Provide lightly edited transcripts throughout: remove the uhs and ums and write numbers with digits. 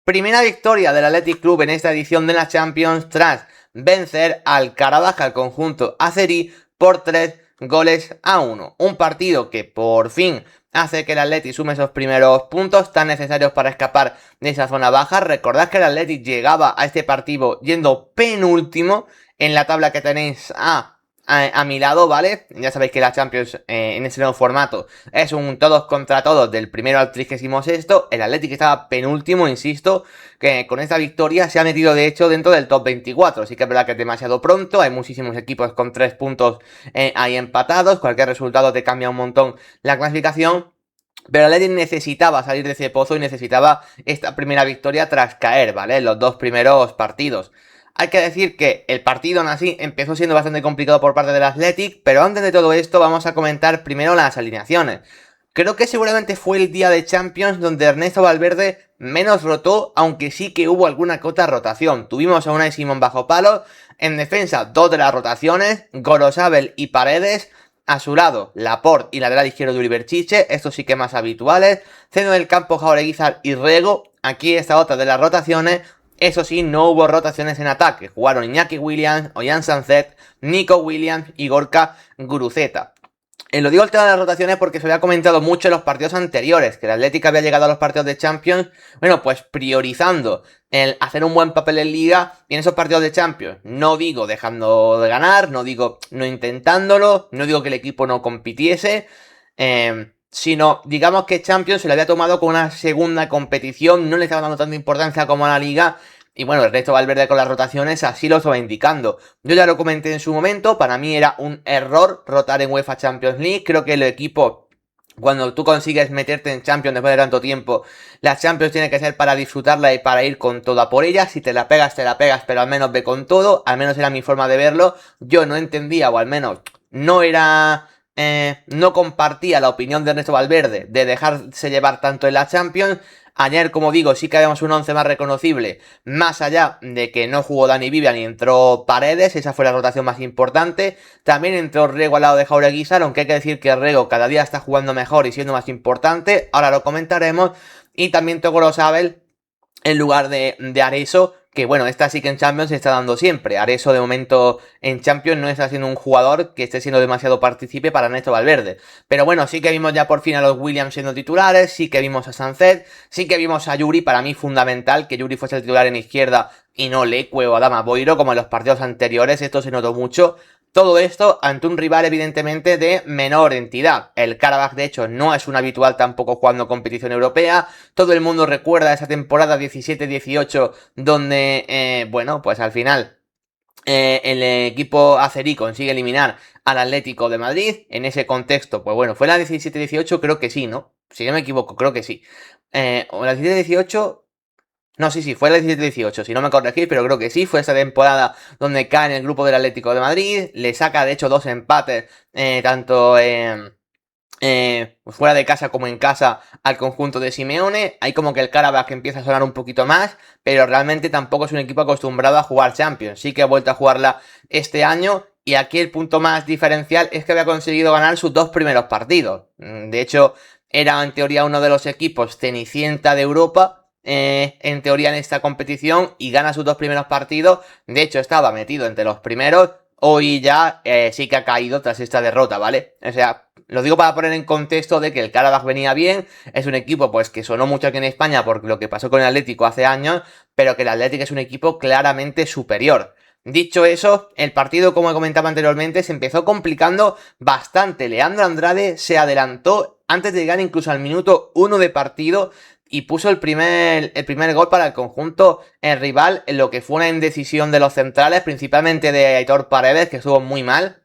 Primera victoria del Athletic Club en esta edición de la Champions tras vencer al Karabaj, al conjunto azerí, por 3-1. Un partido que por fin hace que el Athletic sume esos primeros puntos tan necesarios para escapar de esa zona baja. Recordad que el Athletic llegaba a este partido yendo penúltimo en la tabla que tenéis a mi lado, ¿vale? Ya sabéis que la Champions en ese nuevo formato es un todos contra todos del primero al 36º. El Athletic estaba penúltimo, insisto, que con esta victoria se ha metido de hecho dentro del top 24. Así que es verdad que es demasiado pronto, hay muchísimos equipos con 3 puntos ahí empatados. Cualquier resultado te cambia un montón la clasificación. Pero el Athletic necesitaba salir de ese pozo y necesitaba esta primera victoria tras caer, ¿vale? En los dos primeros partidos. Hay que decir que el partido aún así empezó siendo bastante complicado por parte del Athletic, pero antes de todo esto vamos a comentar primero las alineaciones. Creo que seguramente fue el día de Champions donde Ernesto Valverde menos rotó, aunque sí que hubo alguna que otra rotación. Tuvimos a Unai Simón bajo palo, en defensa 2 de las rotaciones, Gorosabel y Paredes. A su lado, Laporte y lateral izquierdo Yuri Berchiche, estos sí que más habituales. Centro del campo, Jaureguizar y Rego. Aquí está otra de las rotaciones. Eso sí, no hubo rotaciones en ataque. Jugaron Iñaki Williams, Ollán Sanzet, Nico Williams y Gorka Guruceta. Lo digo el tema de las rotaciones porque se había comentado mucho en los partidos anteriores, que el Atlético había llegado a los partidos de Champions, bueno, pues priorizando el hacer un buen papel en Liga y en esos partidos de Champions. No digo dejando de ganar, no digo no intentándolo, no digo que el equipo no compitiese, sino digamos que Champions se lo había tomado como una segunda competición, no le estaba dando tanta importancia como a la Liga. Y bueno, Ernesto Valverde con las rotaciones así lo estaba indicando. Yo ya lo comenté en su momento, para mí era un error rotar en UEFA Champions League. Creo que el equipo, cuando tú consigues meterte en Champions después de tanto tiempo, la Champions tiene que ser para disfrutarla y para ir con toda por ella. Si te la pegas, pero al menos ve con todo. Al menos era mi forma de verlo. Yo no entendía, o al menos no era... no compartía la opinión de Ernesto Valverde de dejarse llevar tanto en la Champions. Ayer, como digo, sí que habíamos un 11 más reconocible, más allá de que no jugó Dani Vivian y entró Paredes, esa fue la rotación más importante. También entró Rego al lado de Jaureguizar, aunque hay que decir que Rego cada día está jugando mejor y siendo más importante, ahora lo comentaremos. Y también tocó Gorosabel en lugar de Areso, que bueno, esta sí que en Champions se está dando siempre. Areso de momento en Champions no está siendo un jugador que esté siendo demasiado partícipe para Ernesto Valverde. Pero bueno, sí que vimos ya por fin a los Williams siendo titulares, sí que vimos a Sanzet, sí que vimos a Yuri, para mí fundamental que Yuri fuese el titular en izquierda y no Leque o Adama Boiro como en los partidos anteriores, esto se notó mucho. Todo esto ante un rival evidentemente de menor entidad. El Karabaj de hecho no es un habitual tampoco jugando competición europea. Todo el mundo recuerda esa temporada 17-18 donde, bueno, pues al final el equipo azerí consigue eliminar al Atlético de Madrid. En ese contexto, pues bueno, fue la 17-18, creo que sí, ¿no? Si no me equivoco, creo que sí. O la 17-18... No, sí, fue el 17-18, si no me corregís, pero creo que sí, fue esa temporada donde cae en el grupo del Atlético de Madrid, le saca de hecho 2 empates, tanto fuera de casa como en casa al conjunto de Simeone. Hay como que el Karabaj empieza a sonar un poquito más, pero realmente tampoco es un equipo acostumbrado a jugar Champions, sí que ha vuelto a jugarla este año. Y aquí el punto más diferencial es que había conseguido ganar sus 2 primeros partidos. De hecho, era en teoría uno de los equipos cenicienta de Europa, en teoría en esta competición, y gana sus 2 primeros partidos. De hecho estaba metido entre los primeros. Hoy ya sí que ha caído tras esta derrota, ¿vale? O sea, lo digo para poner en contexto de que el Karabaj venía bien. Es un equipo pues que sonó mucho aquí en España por lo que pasó con el Atlético hace años, pero que el Atlético es un equipo claramente superior. Dicho eso, el partido, como comentaba anteriormente, se empezó complicando bastante. Leandro Andrade se adelantó antes de llegar incluso al minuto 1 de partido y puso el primer gol para el conjunto rival, en lo que fue una indecisión de los centrales, principalmente de Aitor Paredes, que estuvo muy mal.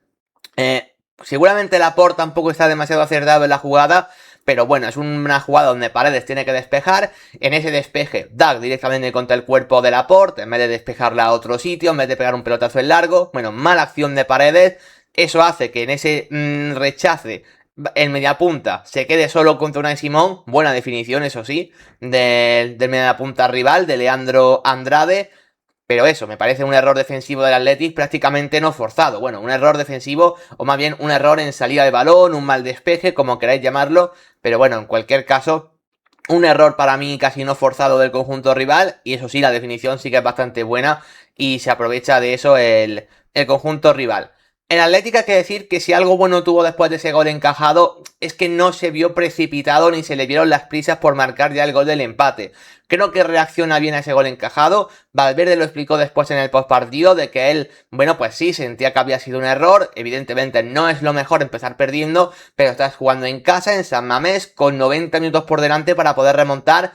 Seguramente Laporte tampoco está demasiado acertado en la jugada, pero bueno, es una jugada donde Paredes tiene que despejar. En ese despeje, da directamente contra el cuerpo de Laporte, en vez de despejarla a otro sitio, en vez de pegar un pelotazo en largo. Bueno, mala acción de Paredes. Eso hace que en ese rechace el mediapunta se quede solo contra Unai Simón. Buena definición, eso sí, del mediapunta rival, de Leandro Andrade. Pero eso, me parece un error defensivo del Athletic prácticamente no forzado. Bueno, un error defensivo, o más bien un error en salida de balón, un mal despeje, como queráis llamarlo. Pero bueno, en cualquier caso, Un error para mí casi no forzado del conjunto rival. Y eso sí, la definición sí que es bastante buena. Y se aprovecha de eso el conjunto rival. El Atlético hay que decir que si algo bueno tuvo después de ese gol encajado es que no se vio precipitado ni se le vieron las prisas por marcar ya el gol del empate. Creo que reacciona bien a ese gol encajado. Valverde lo explicó después en el postpartido de que él, bueno, pues sí, sentía que había sido un error. Evidentemente no es lo mejor empezar perdiendo, pero estás jugando en casa, en San Mamés, con 90 minutos por delante para poder remontar.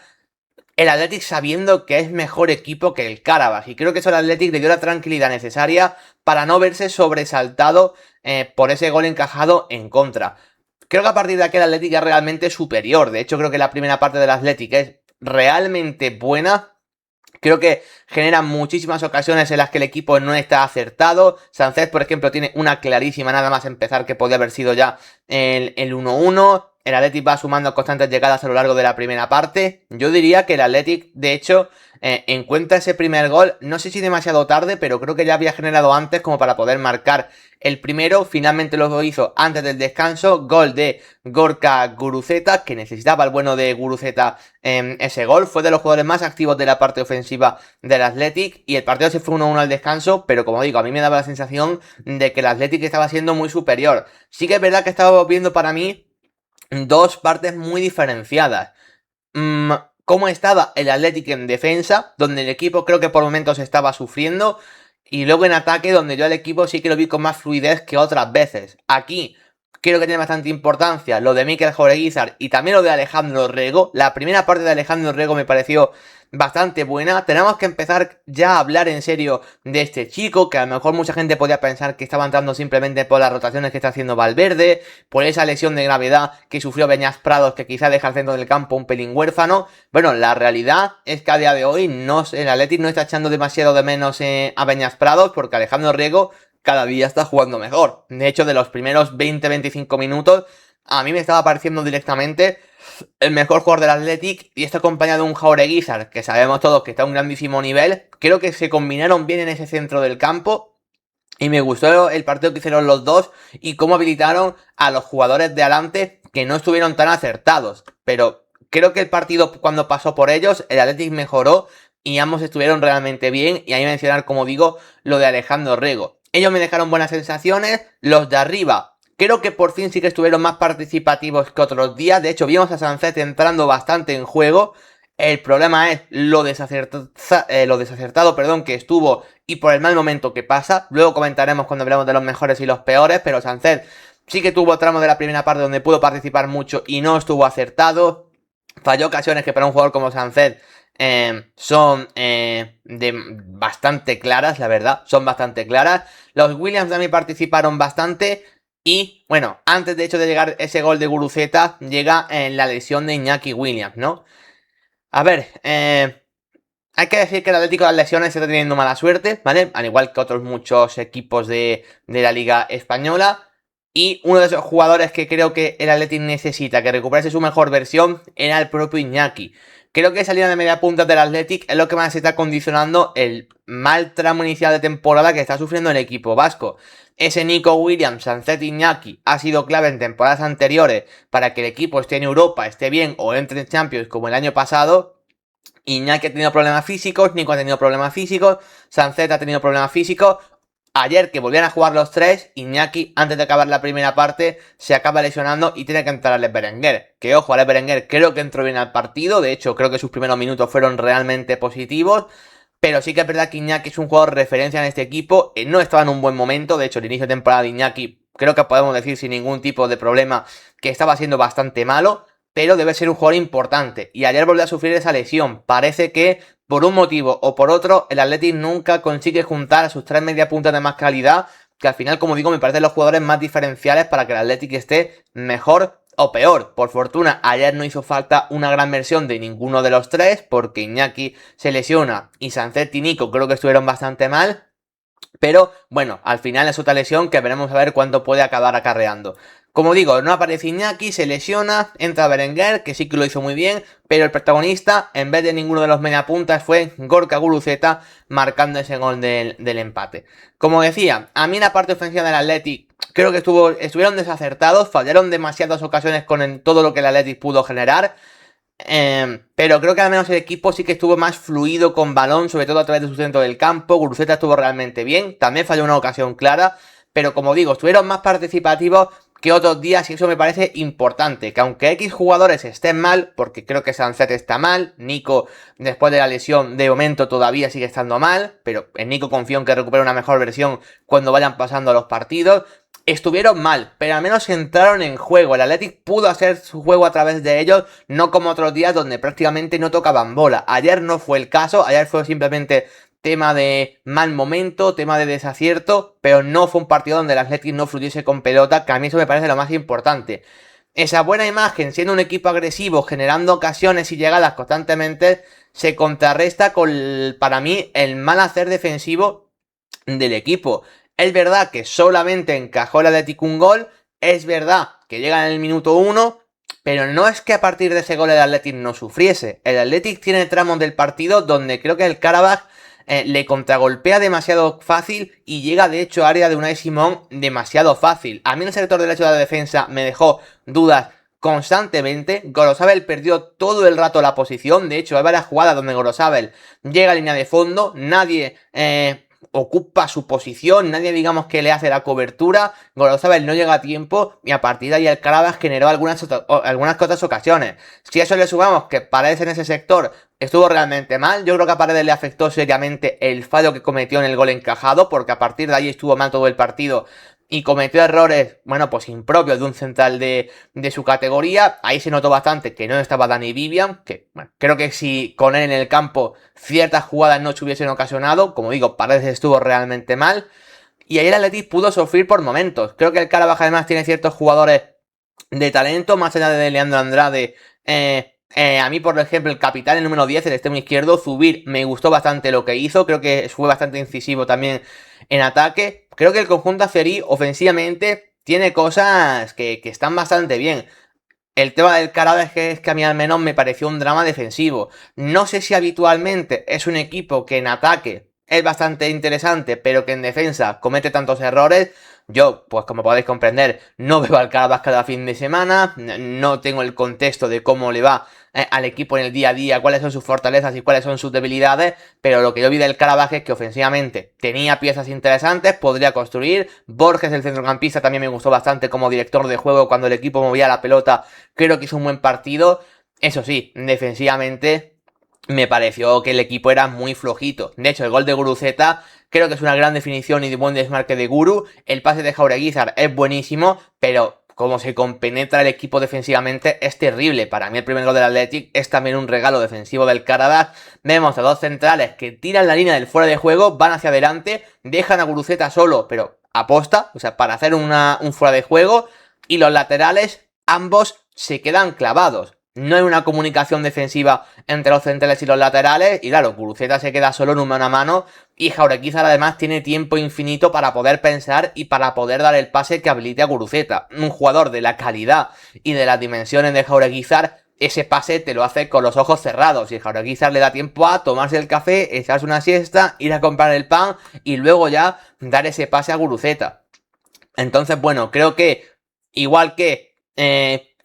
El Athletic sabiendo que es mejor equipo que el Karabakh. Y creo que eso al Athletic le dio la tranquilidad necesaria para no verse sobresaltado por ese gol encajado en contra. Creo que a partir de aquí el Athletic es realmente superior. De hecho, creo que la primera parte del Athletic es realmente buena. Creo que genera muchísimas ocasiones en las que el equipo no está acertado. Sánchez, por ejemplo, tiene una clarísima nada más empezar que podía haber sido ya el 1-1. El Athletic va sumando constantes llegadas a lo largo de la primera parte. Yo diría que el Athletic, de hecho, encuentra ese primer gol, no sé si demasiado tarde, pero creo que ya había generado antes como para poder marcar el primero. Finalmente lo hizo antes del descanso. Gol de Gorka Guruceta, que necesitaba el bueno de Guruceta ese gol. Fue de los jugadores más activos de la parte ofensiva del Athletic. Y el partido se fue 1-1 al descanso, pero como digo, a mí me daba la sensación de que el Athletic estaba siendo muy superior. Sí que es verdad que estaba viendo para mí dos partes muy diferenciadas. Cómo estaba el Athletic en defensa, donde el equipo creo que por momentos estaba sufriendo, y luego en ataque, donde yo al equipo sí que lo vi con más fluidez que otras veces. Aquí creo que tiene bastante importancia lo de Mikel Jorge y también lo de Alejandro Rego. La primera parte de Alejandro Rego me pareció bastante buena. Tenemos que empezar ya a hablar en serio de este chico, que a lo mejor mucha gente podía pensar que estaba entrando simplemente por las rotaciones que está haciendo Valverde, por esa lesión de gravedad que sufrió Beñas Prados, que quizá deja al centro del campo un pelín huérfano. Bueno, la realidad es que a día de hoy el Athletic no está echando demasiado de menos a Beñas Prados, porque Alejandro Riego cada día está jugando mejor. De hecho, de los primeros 20-25 minutos, a mí me estaba pareciendo directamente el mejor jugador del Athletic, y está acompañado de un Jauregui, que sabemos todos que está a un grandísimo nivel. Creo que se combinaron bien en ese centro del campo y me gustó el partido que hicieron los dos y cómo habilitaron a los jugadores de adelante que no estuvieron tan acertados. Pero creo que el partido, cuando pasó por ellos, el Athletic mejoró y ambos estuvieron realmente bien. Y ahí mencionar, como digo, lo de Alejandro Rego. Ellos me dejaron buenas sensaciones. Los de arriba, creo que por fin sí que estuvieron más participativos que otros días. De hecho, vimos a Sánchez entrando bastante en juego. El problema es lo desacertado, que estuvo y por el mal momento que pasa. Luego comentaremos cuando hablemos de los mejores y los peores, pero Sánchez sí que tuvo tramos de la primera parte donde pudo participar mucho y no estuvo acertado. Falló ocasiones que para un jugador como Sánchez son bastante claras, la verdad, son bastante claras. Los Williams también participaron bastante. Y bueno, antes de hecho de llegar ese gol de Guruceta, llega la lesión de Iñaki Williams, ¿no? A ver, hay que decir que el Atlético de las lesiones está teniendo mala suerte, ¿vale? Al igual que otros muchos equipos de la Liga Española. Y uno de esos jugadores que creo que el Atlético necesita que recuperase su mejor versión era el propio Iñaki. Creo que esa línea de media punta del Athletic es lo que más está condicionando el mal tramo inicial de temporada que está sufriendo el equipo vasco. Ese Nico Williams, Sánchez Iñaki ha sido clave en temporadas anteriores para que el equipo esté en Europa, esté bien o entre en Champions como el año pasado. Iñaki ha tenido problemas físicos, Nico ha tenido problemas físicos, Sánchez ha tenido problemas físicos. Ayer que volvían a jugar los tres, Iñaki, antes de acabar la primera parte, se acaba lesionando y tiene que entrar Alex Berenguer. Que ojo, Alex Berenguer creo que entró bien al partido, de hecho creo que sus primeros minutos fueron realmente positivos. Pero sí que es verdad que Iñaki es un jugador de referencia en este equipo, no estaba en un buen momento, de hecho el inicio de temporada de Iñaki creo que podemos decir sin ningún tipo de problema que estaba siendo bastante malo, pero debe ser un jugador importante. Y ayer volvió a sufrir esa lesión, parece que por un motivo o por otro, el Athletic nunca consigue juntar a sus tres media puntas de más calidad, que al final, como digo, me parecen los jugadores más diferenciales para que el Athletic esté mejor o peor. Por fortuna, ayer no hizo falta una gran versión de ninguno de los tres, porque Iñaki se lesiona y Sánchez y Nico creo que estuvieron bastante mal. Pero bueno, al final es otra lesión que veremos a ver cuánto puede acabar acarreando. Como digo, no aparece Iñaki, se lesiona, entra Berenguer, que sí que lo hizo muy bien, pero el protagonista, en vez de ninguno de los mediapuntas, fue Gorka Guruceta, marcando ese gol del empate. Como decía, a mí la parte ofensiva del Athletic creo que estuvieron desacertados, fallaron demasiadas ocasiones con todo lo que el Athletic pudo generar. Pero creo que al menos el equipo sí que estuvo más fluido con balón, sobre todo a través de su centro del campo. Guruceta estuvo realmente bien, también falló una ocasión clara, pero como digo, estuvieron más participativos que otros días y eso me parece importante, que aunque X jugadores estén mal, porque creo que Sancet está mal, Nico después de la lesión de momento todavía sigue estando mal, pero en Nico confío en que recupere una mejor versión cuando vayan pasando los partidos. Estuvieron mal, pero al menos entraron en juego. El Athletic pudo hacer su juego a través de ellos, no como otros días donde prácticamente no tocaban bola. Ayer no fue el caso, ayer fue simplemente tema de mal momento, tema de desacierto, pero no fue un partido donde el Athletic no fluyese con pelota, que a mí eso me parece lo más importante. Esa buena imagen, siendo un equipo agresivo, generando ocasiones y llegadas constantemente, se contrarresta con, para mí, el mal hacer defensivo del equipo. Es verdad que solamente encajó el Atlético un gol, es verdad que llega en el minuto 1, pero no es que a partir de ese gol el Atlético no sufriese. El Atlético tiene tramos del partido donde creo que el Karabaj le contragolpea demasiado fácil y llega de hecho a área de Unai Simón demasiado fácil. A mí en el sector derecho de la defensa me dejó dudas constantemente. Gorosabel perdió todo el rato la posición. De hecho hay varias jugadas donde Gorosabel llega a línea de fondo, nadie ocupa su posición, nadie digamos que le hace la cobertura, Gorosabel no llega a tiempo y a partir de ahí el Karabaj generó algunas otras ocasiones. Si a eso le sumamos que Paredes en ese sector estuvo realmente mal, yo creo que a Paredes le afectó seriamente el fallo que cometió en el gol encajado, porque a partir de ahí estuvo mal todo el partido y cometió errores, bueno, pues impropios de un central de su categoría. Ahí se notó bastante que no estaba Dani Vivian, que bueno, creo que si con él en el campo ciertas jugadas no se hubiesen ocasionado, como digo, Paredes estuvo realmente mal. Y ahí el Athletic pudo sufrir por momentos. Creo que el Karabaj además tiene ciertos jugadores de talento, más allá de Leandro Andrade. A mí, por ejemplo, el capitán, el número 10, el extremo izquierdo, Zubir, me gustó bastante lo que hizo. Creo que fue bastante incisivo también en ataque. Creo que el conjunto azerí, ofensivamente, tiene cosas que están bastante bien. El tema del Karabaj es que a mí al menos me pareció un drama defensivo. No sé si habitualmente es un equipo que en ataque es bastante interesante, pero que en defensa comete tantos errores. Yo, pues como podéis comprender, no veo al Karabaj cada fin de semana, no tengo el contexto de cómo le va al equipo en el día a día, cuáles son sus fortalezas y cuáles son sus debilidades, pero lo que yo vi del Karabaj es que ofensivamente tenía piezas interesantes, podría construir. Borges, el centrocampista, también me gustó bastante como director de juego cuando el equipo movía la pelota, creo que hizo un buen partido. Eso sí, defensivamente me pareció que el equipo era muy flojito. De hecho, el gol de Guruceta creo que es una gran definición y de buen desmarque de Guru. El pase de Jaureguizar es buenísimo, pero como se compenetra el equipo defensivamente es terrible. Para mí el primer gol del Athletic es también un regalo defensivo del Karabaj. Vemos a dos centrales que tiran la línea del fuera de juego, van hacia adelante, dejan a Guruceta solo, pero aposta, o sea, para hacer un fuera de juego, y los laterales ambos se quedan clavados. No hay una comunicación defensiva entre los centrales y los laterales. Y claro, Guruceta se queda solo en un mano a mano. Y Jaureguizar además tiene tiempo infinito para poder pensar y para poder dar el pase que habilite a Guruceta. Un jugador de la calidad y de las dimensiones de Jaureguizar, ese pase te lo hace con los ojos cerrados. Y Jaureguizar le da tiempo a tomarse el café, echarse una siesta, ir a comprar el pan y luego ya dar ese pase a Guruceta. Entonces, bueno, creo que igual que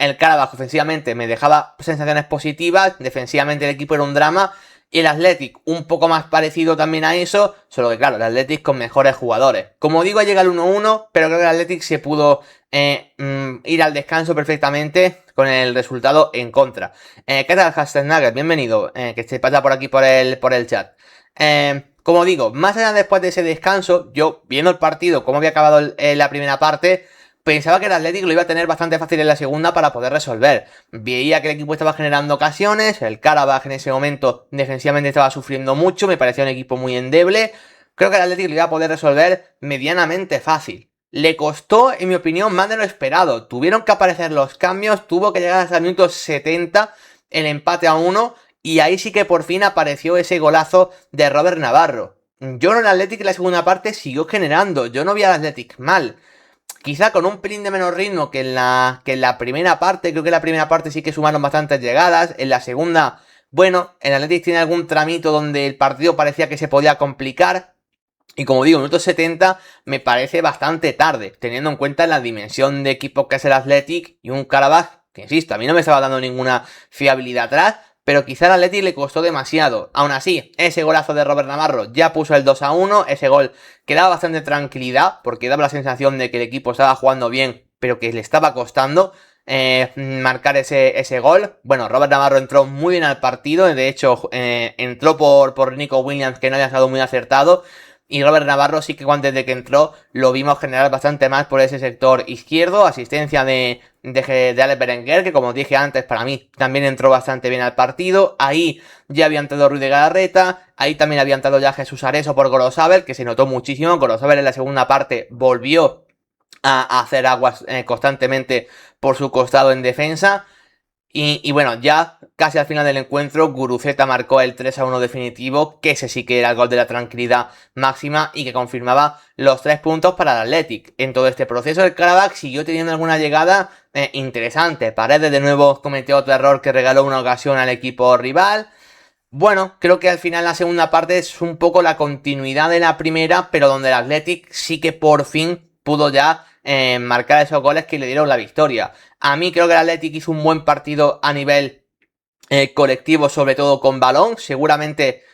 el Karabaj ofensivamente me dejaba sensaciones positivas, defensivamente el equipo era un drama, y el Athletic un poco más parecido también a eso, solo que claro, el Athletic con mejores jugadores. Como digo, llega el 1-1, pero creo que el Athletic se pudo ir al descanso perfectamente con el resultado en contra. ¿Qué tal, Hashtag Nugget? Bienvenido, que se pasa por aquí por el chat. Como digo, más allá después de ese descanso, yo viendo el partido, cómo había acabado la primera parte, pensaba que el Athletic lo iba a tener bastante fácil en la segunda para poder resolver. Veía que el equipo estaba generando ocasiones, el Karabaj en ese momento defensivamente estaba sufriendo mucho, me parecía un equipo muy endeble. Creo que el Athletic lo iba a poder resolver medianamente fácil. Le costó, en mi opinión, más de lo esperado. Tuvieron que aparecer los cambios, tuvo que llegar hasta el minuto 70 el empate a 1 y ahí sí que por fin apareció ese golazo de Robert Navarro. Yo en el Athletic en la segunda parte siguió generando, yo no vi al Athletic mal. Quizá con un pelín de menos ritmo que en la primera parte. Creo que en la primera parte sí que sumaron bastantes llegadas. En la segunda, bueno, el Athletic tiene algún tramito donde el partido parecía que se podía complicar. Y como digo, minuto 70 me parece bastante tarde, teniendo en cuenta la dimensión de equipo que es el Athletic y un Karabaj que insisto, a mí no me estaba dando ninguna fiabilidad atrás, pero quizá al Atleti le costó demasiado. Aún así, ese golazo de Robert Navarro ya puso el 2-1, ese gol que daba bastante tranquilidad, porque daba la sensación de que el equipo estaba jugando bien, pero que le estaba costando marcar ese gol. Bueno, Robert Navarro entró muy bien al partido, de hecho entró por Nico Williams, que no había estado muy acertado, y Robert Navarro sí que desde que entró lo vimos generar bastante más por ese sector izquierdo, asistencia de Alex Berenguer, que como dije antes, para mí también entró bastante bien al partido. Ahí ya había entrado Ruiz de Galarreta, ahí también había entrado ya Jesús Areso por Gorosabel, que se notó muchísimo. Gorosabel en la segunda parte volvió a hacer aguas constantemente por su costado en defensa. Y bueno, ya casi al final del encuentro, Guruceta marcó el 3-1 definitivo, que ese sí que era el gol de la tranquilidad máxima y que confirmaba los 3 puntos para el Athletic. En todo este proceso, el Karabakh siguió teniendo alguna llegada interesante. Paredes de nuevo cometió otro error que regaló una ocasión al equipo rival. Bueno, creo que al final la segunda parte es un poco la continuidad de la primera, pero donde el Athletic sí que por fin pudo ya marcar esos goles que le dieron la victoria. A mí creo que el Athletic hizo un buen partido a nivel colectivo, sobre todo con balón. Seguramente,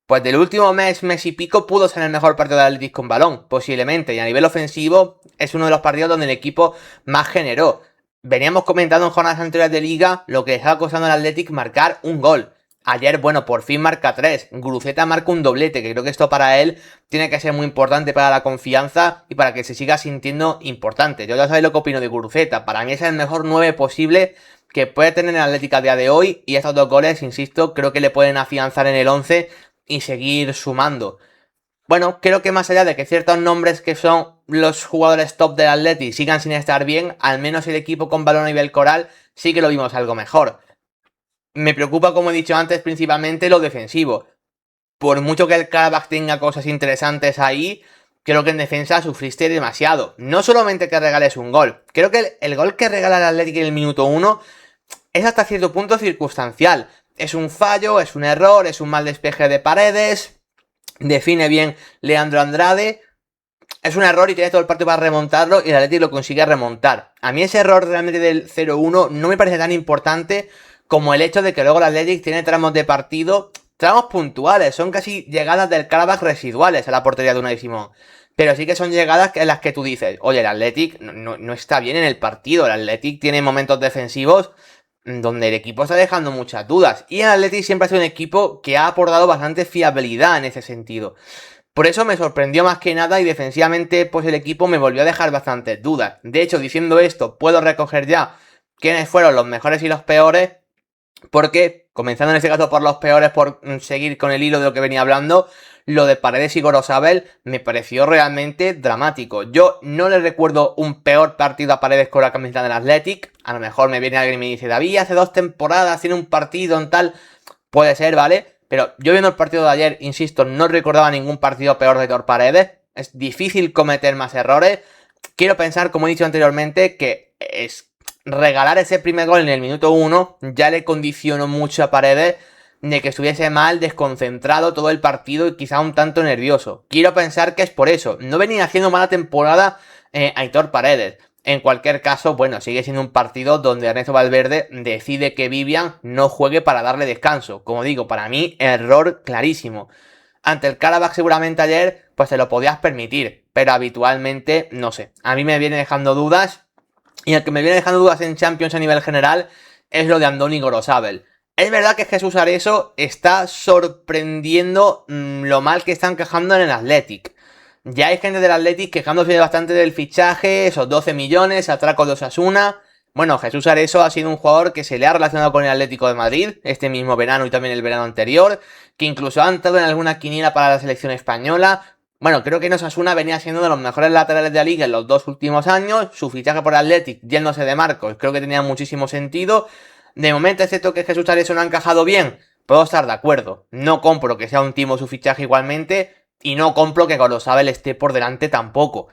pues del último mes y pico, pudo ser el mejor partido del Athletic con balón, posiblemente. Y a nivel ofensivo, es uno de los partidos donde el equipo más generó. Veníamos comentando en jornadas anteriores de liga lo que estaba costando al Athletic marcar un gol. Ayer, bueno, por fin marca 3. Guruceta marca un doblete, que creo que esto para él tiene que ser muy importante para la confianza y para que se siga sintiendo importante. Yo ya sabéis lo que opino de Guruceta. Para mí es el mejor 9 posible que puede tener el Atlético a día de hoy. Y estos 2 goles, insisto, creo que le pueden afianzar en el 11 y seguir sumando. Bueno, creo que más allá de que ciertos nombres que son los jugadores top del Atleti sigan sin estar bien, al menos el equipo con balón a nivel coral sí que lo vimos algo mejor. Me preocupa, como he dicho antes, principalmente lo defensivo. Por mucho que el Karabakh tenga cosas interesantes ahí, creo que en defensa sufriste demasiado. No solamente que regales un gol, creo que el gol que regala el Atlético en el minuto 1 es hasta cierto punto circunstancial. Es un fallo, es un error, es un mal despeje de Paredes, define bien Leandro Andrade. Es un error y tiene todo el partido para remontarlo y el Atlético lo consigue remontar. A mí ese error realmente del 0-1 no me parece tan importante como el hecho de que luego el Athletic tiene tramos de partido, tramos puntuales, son casi llegadas del Karabakh residuales a la portería de Unai Simón. Pero sí que son llegadas en las que tú dices, oye, el Athletic no está bien en el partido, el Athletic tiene momentos defensivos donde el equipo está dejando muchas dudas. Y el Athletic siempre ha sido un equipo que ha aportado bastante fiabilidad en ese sentido. Por eso me sorprendió más que nada y defensivamente pues el equipo me volvió a dejar bastantes dudas. De hecho, diciendo esto, puedo recoger ya quiénes fueron los mejores y los peores. Porque, comenzando en este caso por los peores, por seguir con el hilo de lo que venía hablando, lo de Paredes y Gorosabel me pareció realmente dramático. Yo no le recuerdo un peor partido a Paredes con la camiseta del Athletic. A lo mejor me viene alguien y me dice, David, hace 2 temporadas tiene un partido en tal. Puede ser, ¿vale? Pero yo viendo el partido de ayer, insisto, no recordaba ningún partido peor de Tor Paredes. Es difícil cometer más errores. Quiero pensar, como he dicho anteriormente, que regalar ese primer gol en el minuto 1 ya le condicionó mucho a Paredes de que estuviese mal, desconcentrado todo el partido y quizá un tanto nervioso. Quiero pensar que es por eso. No venía haciendo mala temporada Aitor Paredes. En cualquier caso, bueno, sigue siendo un partido donde Ernesto Valverde decide que Vivian no juegue para darle descanso. Como digo, para mí, error clarísimo. Ante el Karabakh seguramente ayer, pues se lo podías permitir. Pero habitualmente, no sé. A mí me viene dejando dudas. Y el que me viene dejando dudas en Champions a nivel general es lo de Andoni Gorosabel. Es verdad que Jesús Areso está sorprendiendo lo mal que están quejando en el Athletic. Ya hay gente del Athletic quejándose bastante del fichaje, esos 12 millones, atraco de Osasuna. Bueno, Jesús Areso ha sido un jugador que se le ha relacionado con el Atlético de Madrid este mismo verano y también el verano anterior, que incluso ha entrado en alguna quiniela para la selección española. Bueno, creo que en Osasuna venía siendo de los mejores laterales de la liga en los 2 últimos años. Su fichaje por Athletic, yéndose de Marcos, creo que tenía muchísimo sentido. De momento, excepto que Jesús Areso no ha encajado bien, puedo estar de acuerdo. No compro que sea un timo su fichaje igualmente. Y no compro que Gorosabel esté por delante tampoco.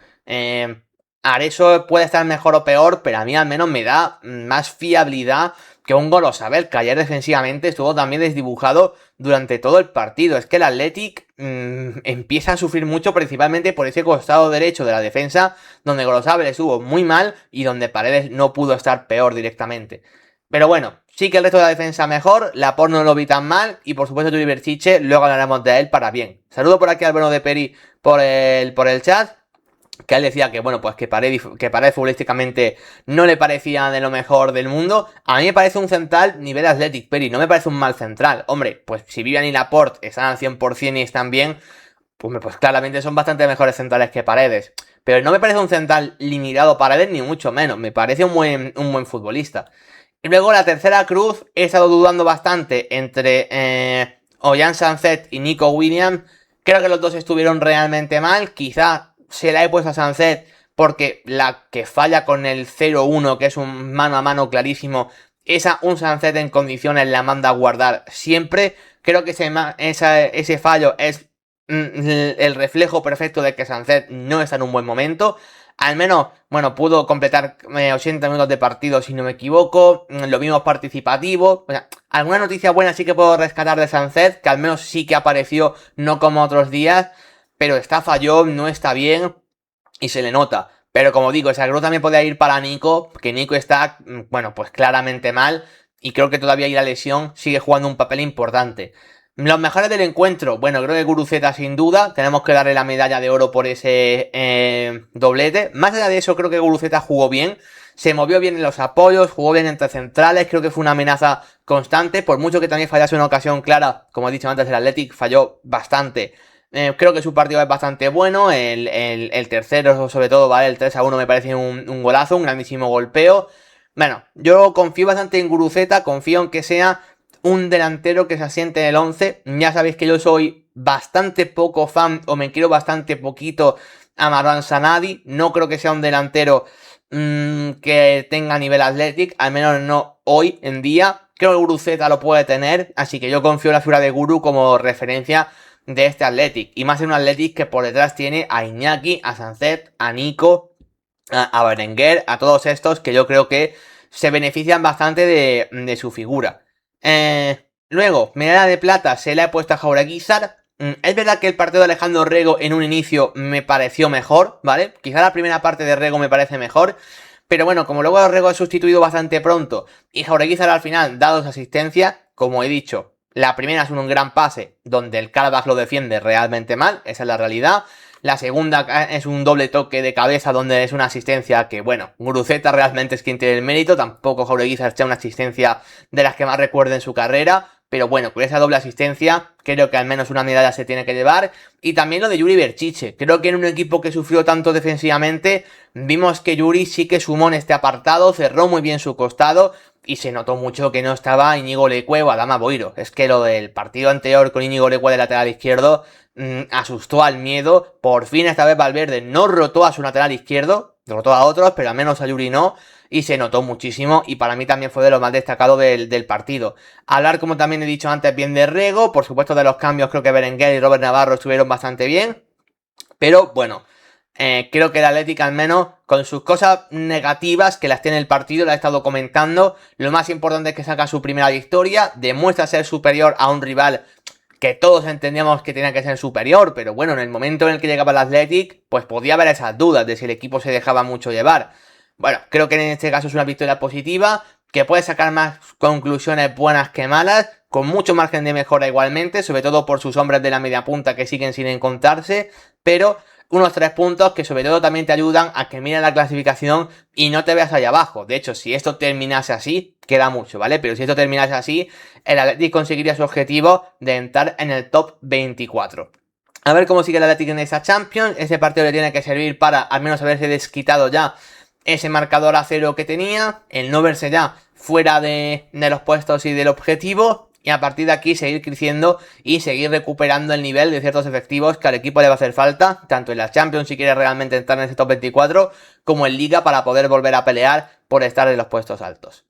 Areso puede estar mejor o peor, pero a mí al menos me da más fiabilidad que un Golosabel, que ayer defensivamente estuvo también desdibujado durante todo el partido. Es que el Athletic empieza a sufrir mucho, principalmente por ese costado derecho de la defensa, donde Golosabel estuvo muy mal y donde Paredes no pudo estar peor directamente. Pero bueno, sí que el resto de la defensa mejor, Laporte no lo vi tan mal, y por supuesto Yuri Berchiche, luego hablaremos de él para bien. Saludo por aquí al bueno de Peri por el chat, que él decía que, bueno, pues que Paredes futbolísticamente no le parecía de lo mejor del mundo. A mí me parece un central nivel Athletic, Peri, no me parece un mal central. Hombre, pues si Vivian y Laporte están al 100% y están bien, pues claramente son bastante mejores centrales que Paredes. Pero no me parece un central limitado Paredes, ni mucho menos. Me parece un buen futbolista. Y luego la tercera cruz, he estado dudando bastante entre Ollán Sancet y Nico Williams. Creo que los dos estuvieron realmente mal. Quizá se la he puesto a Sancet porque la que falla con el 0-1, que es un mano a mano clarísimo, un Sancet en condiciones la manda a guardar siempre. Creo que ese fallo es el reflejo perfecto de que Sancet no está en un buen momento. Al menos, bueno, pudo completar 80 minutos de partido si no me equivoco. Lo vimos participativo. O sea, alguna noticia buena sí que puedo rescatar de Sancet, que al menos sí que apareció, no como otros días. Pero falló, no está bien y se le nota. Pero como digo, esa cruz también podría ir para Nico, que Nico está, bueno, pues claramente mal. Y creo que todavía ahí la lesión sigue jugando un papel importante. Los mejores del encuentro, bueno, creo que Guruceta sin duda, tenemos que darle la medalla de oro por ese doblete. Más allá de eso, creo que Guruceta jugó bien, se movió bien en los apoyos, jugó bien entre centrales, creo que fue una amenaza constante, por mucho que también fallase una ocasión clara, como he dicho antes, el Athletic falló bastante. Creo que su partido es bastante bueno, el tercero sobre todo, ¿vale? El 3-1 me parece un golazo, un grandísimo golpeo. Bueno, yo confío bastante en Guruceta, confío en que sea un delantero que se asiente en el 11. Ya sabéis que yo soy bastante poco fan, o me quiero bastante poquito a Marwan Sanadi. No creo que sea un delantero que tenga nivel Athletic, al menos no hoy en día. Creo que Guruceta lo puede tener, así que yo confío en la figura de Guru como referencia de este Athletic. Y más en un Athletic que por detrás tiene a Iñaki, a Sancet, a Nico, a Berenguer, a todos estos que yo creo que se benefician bastante de su figura. Luego, medalla de plata se la he puesto a Jaureguizar. Es verdad que el partido de Alejandro Rego en un inicio me pareció mejor, ¿vale? Quizá la primera parte de Rego me parece mejor. Pero bueno, como luego Rego ha sustituido bastante pronto y Jaureguizar al final da 2 asistencias, como he dicho, la primera es un gran pase donde el Karabakh lo defiende realmente mal, esa es la realidad. La segunda es un doble toque de cabeza donde es una asistencia que, bueno, Guruceta realmente es quien tiene el mérito. Tampoco Jaureguizar sea una asistencia de las que más recuerde en su carrera. Pero bueno, con esa doble asistencia creo que al menos una medalla se tiene que llevar. Y también lo de Yuri Berchiche. Creo que en un equipo que sufrió tanto defensivamente, vimos que Yuri sí que sumó en este apartado, cerró muy bien su costado. Y se notó mucho que no estaba Íñigo Leque o Adama Boiro. Es que lo del partido anterior con Íñigo Leque de lateral izquierdo asustó al miedo. Por fin esta vez Valverde no rotó a su lateral izquierdo, rotó a otros, pero al menos a Yuri no. Y se notó muchísimo y para mí también fue de lo más destacado del partido. Hablar, como también he dicho antes, bien de Rego. Por supuesto de los cambios, creo que Berenguer y Robert Navarro estuvieron bastante bien. Pero bueno, creo que el Atlético al menos con sus cosas negativas que las tiene el partido, la he estado comentando. Lo más importante es que saca su primera victoria, demuestra ser superior a un rival que todos entendíamos que tenía que ser superior, pero bueno, en el momento en el que llegaba el Athletic, pues podía haber esas dudas de si el equipo se dejaba mucho llevar. Bueno, creo que en este caso es una victoria positiva, que puede sacar más conclusiones buenas que malas, con mucho margen de mejora igualmente, sobre todo por sus hombres de la media punta que siguen sin encontrarse, pero unos 3 puntos que sobre todo también te ayudan a que mires la clasificación y no te veas allá abajo. De hecho, si esto terminase así, queda mucho, ¿vale? Pero si esto terminase así, el Athletic conseguiría su objetivo de entrar en el top 24. A ver cómo sigue el Athletic en esa Champions. Ese partido le tiene que servir para al menos haberse desquitado ya ese marcador a 0 que tenía, el no verse ya fuera de los puestos y del objetivo, y a partir de aquí seguir creciendo y seguir recuperando el nivel de ciertos efectivos que al equipo le va a hacer falta, tanto en la Champions si quiere realmente entrar en ese top 24, como en Liga para poder volver a pelear por estar en los puestos altos.